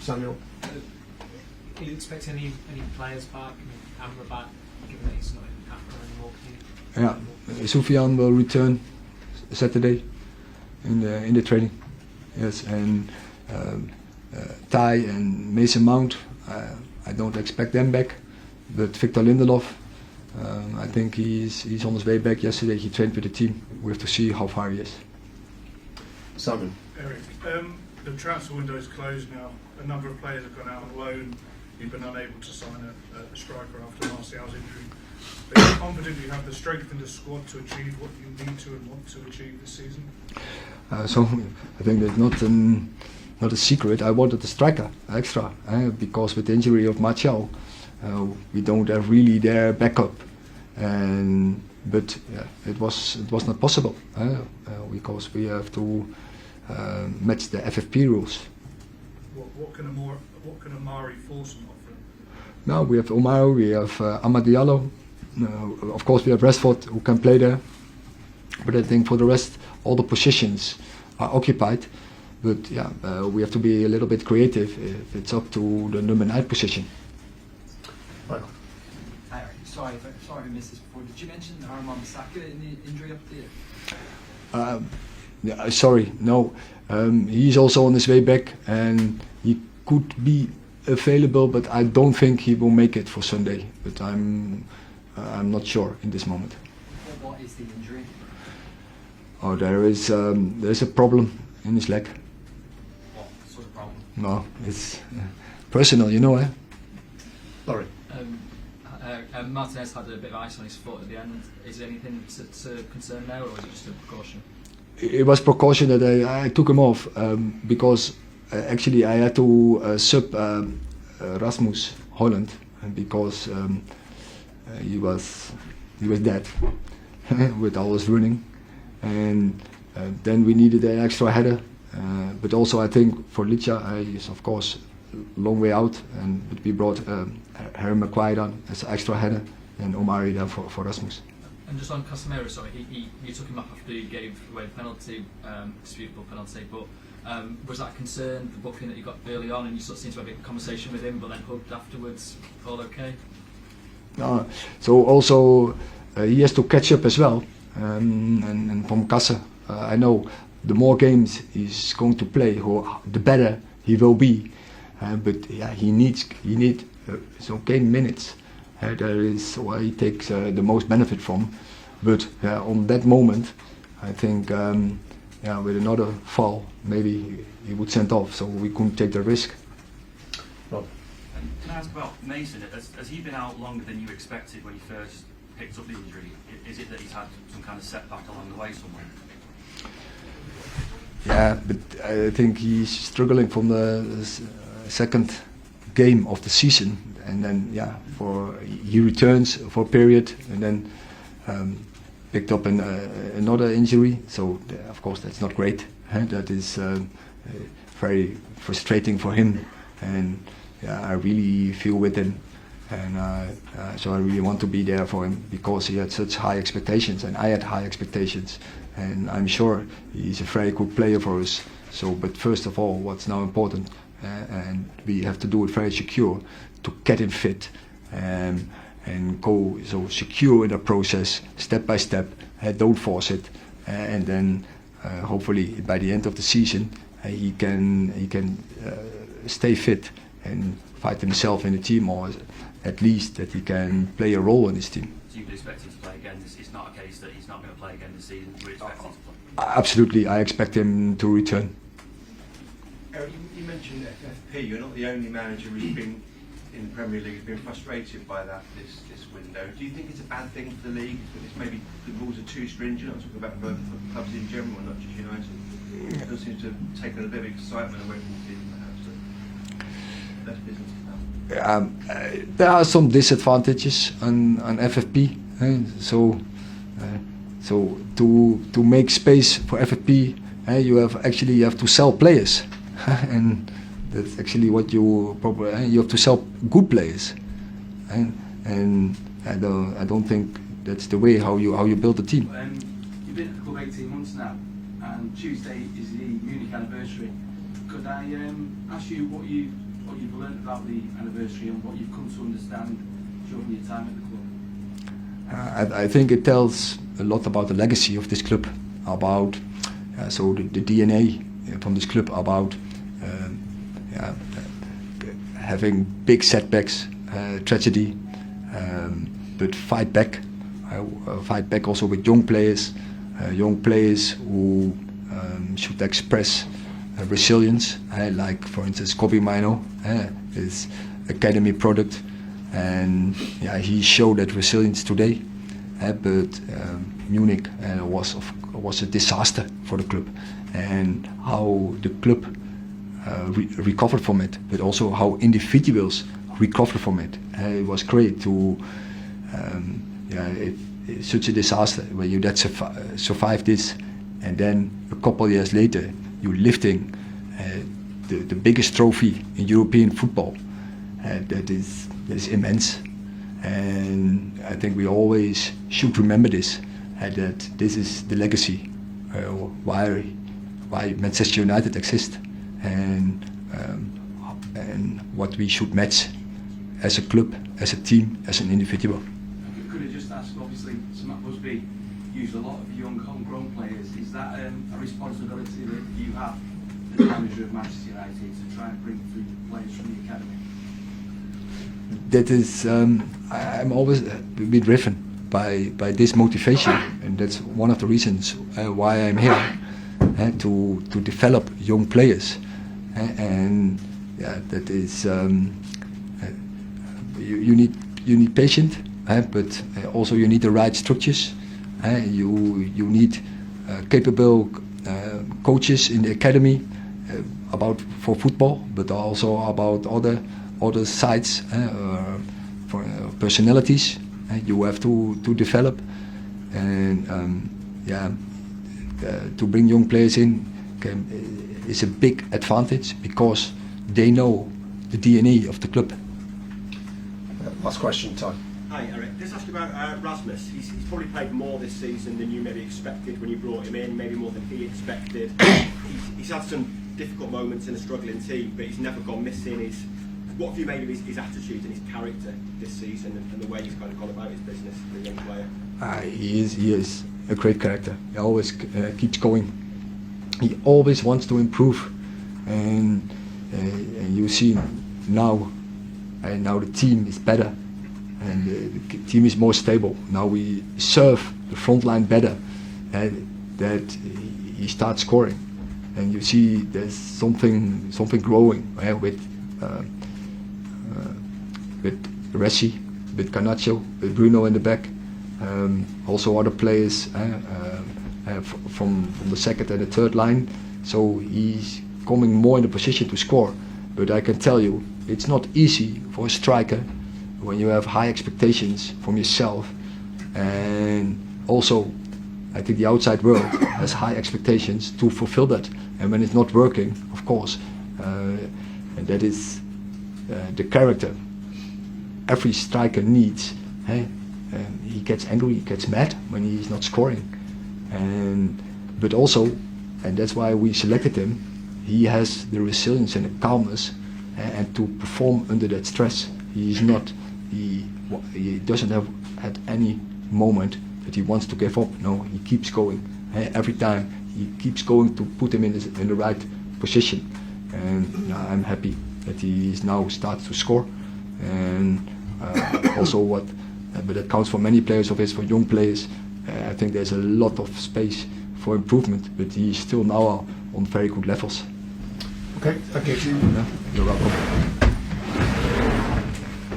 Samuel. Are you expecting any players back? Amrabat, given that he's not in AFCON anymore? Yeah, Soufiane will return Saturday in the training. Yes, and Ty and Mason Mount, I don't expect them back, but Victor Lindelof, I think he's on his way back. Yesterday he trained with the team. We have to see how far he is. Simon. Eric, the transfer window is closed now. A number of players have gone out on loan. You've been unable to sign a striker after Martial's injury. Are you confident you have the strength in the squad to achieve what you need to and want to achieve this season? So I think that's not a secret. I wanted a striker extra because with the injury of Martial, we don't have really their backup. But it was not possible because we have to match the FFP rules. What can Amari Folsom offer? Now we have Omar, we have Amad Diallo. Of course we have Rashford who can play there. But I think for the rest, all the positions are occupied. But yeah, we have to be a little bit creative if it's up to the number 9 position. Michael. Hi, Eric. Sorry I missed this before. Did you mention Aaron Wan-Bissaka in the injury update? Yeah, sorry, no. He's also on his way back and he could be available, but I don't think he will make it for Sunday. But I'm not sure in this moment. What is the injury? Oh, there's a problem in his leg. What sort of problem? No, it's personal, you know, eh? Laurie. Martinez had a bit of ice on his foot at the end. Is there anything to concern there, or is it just a precaution? It was precaution that I took him off because actually I had to sub Rasmus Holland because he was dead with all his running, and then we needed an extra header. But also I think for Licha is of course a long way out, but we brought Harry Maguire on as an extra header and Omari then for Rasmus. And just on Casemiro, sorry, you took him off after he gave away the penalty, disputable penalty, but was that a concern, the booking that you got early on, and you sort of seemed to have a conversation with him, but then hugged afterwards, all okay? So also he has to catch up as well, and from Kasse, I know the more games he's going to play, the better he will be, but yeah, he needs so gain minutes. That is why he takes the most benefit from. But on that moment, I think with another foul, maybe he would send off, so we couldn't take the risk. Rob. Can I ask about Mason? Has he been out longer than you expected when you first picked up the injury? Is it that he's had some kind of setback along the way somewhere? Yeah, but I think he's struggling from the second game of the season, and then he returns for a period, and then picked up another injury. So of course that's not great. That is very frustrating for him, and I really feel with him, and so I really want to be there for him because he had such high expectations, and I had high expectations, and I'm sure he's a very good player for us. So, but first of all, what's now important, and we have to do it very secure to get him fit and go so secure in the process, step by step. Don't force it, and then hopefully by the end of the season he can stay fit and fight himself in the team, or at least that he can play a role in this team. So you would expect him to play again? It's not a case that he's not going to play again this season. You would expect him to play? Absolutely, I expect him to return. Eric, you mentioned FFP. You're not the only manager who's been in the Premier League who's been frustrated by that this window. Do you think it's a bad thing for the league? It's maybe the rules are too stringent. I'm talking about for clubs in general, not just United. It does seem to have taken a bit of excitement away from the team, perhaps. Less business now. There are some disadvantages on FFP. So to make space for FFP, you have to sell players, and that's actually what you probably you have to sell good players, and I don't think that's the way how you build a team. You've been at the club 18 months now, and Tuesday is the Munich anniversary. Could I ask you what what you've learned about the anniversary and what you've come to understand during your time at the club? I think it tells a lot about the legacy of this club, about so the DNA from this club, about having big setbacks, tragedy, but fight back also with young players who should express resilience, like for instance Kobbie Mainoo, his academy product, and he showed that resilience today. But Munich was a disaster for the club, and how the club recovered from it, but also how individuals recovered from it. It was great to it's such a disaster when you survive this, and then a couple of years later you're lifting the biggest trophy in European football. That is immense, and I think we always should remember this, that this is the legacy why Manchester United exists, and what we should match as a club, as a team, as an individual. Could I just ask, obviously, Matt Busby used a lot of young homegrown players. Is that a responsibility that you have as the manager of Manchester United to try and bring through players from the academy? That is, I'm always been driven by this motivation, and that's one of the reasons why I'm here, to develop young players, and that is you need patience, but also you need the right structures. You need capable coaches in the academy for football, but also about other sides, for personalities you have to develop, and to bring young players in is a big advantage, because they know the DNA of the club. Last question, Ty. Hi, Eric. Just ask you about Rasmus. He's probably played more this season than you maybe expected when you brought him in, maybe more than he expected. He's had some difficult moments in a struggling team, but he's never gone missing. What have you made of his attitude and his character this season, and the way he's kind of gone about his business as a young player? He is a great character. He always keeps going. He always wants to improve, and you see now the team is better, and the team is more stable. Now we serve the front line better, and that he starts scoring, and you see there's something growing with Resi, with Garnacho, with Bruno in the back, also other players from the second and the third line. So he's coming more in the position to score. But I can tell you, it's not easy for a striker when you have high expectations from yourself, and also I think the outside world has high expectations to fulfill that. And when it's not working, of course, and that is the character every striker needs. He gets angry, he gets mad when he's not scoring, but also, and that's why we selected him, he has the resilience and the calmness, and to perform under that stress. He doesn't have at any moment that he wants to give up. No, he keeps going. Every time he keeps going to put him in the right position, and I'm happy that he is now starts to score, and also but that counts for many players of his, for young players. I think there's a lot of space for improvement, but he's still now on very good levels. Okay, thank you. You're welcome.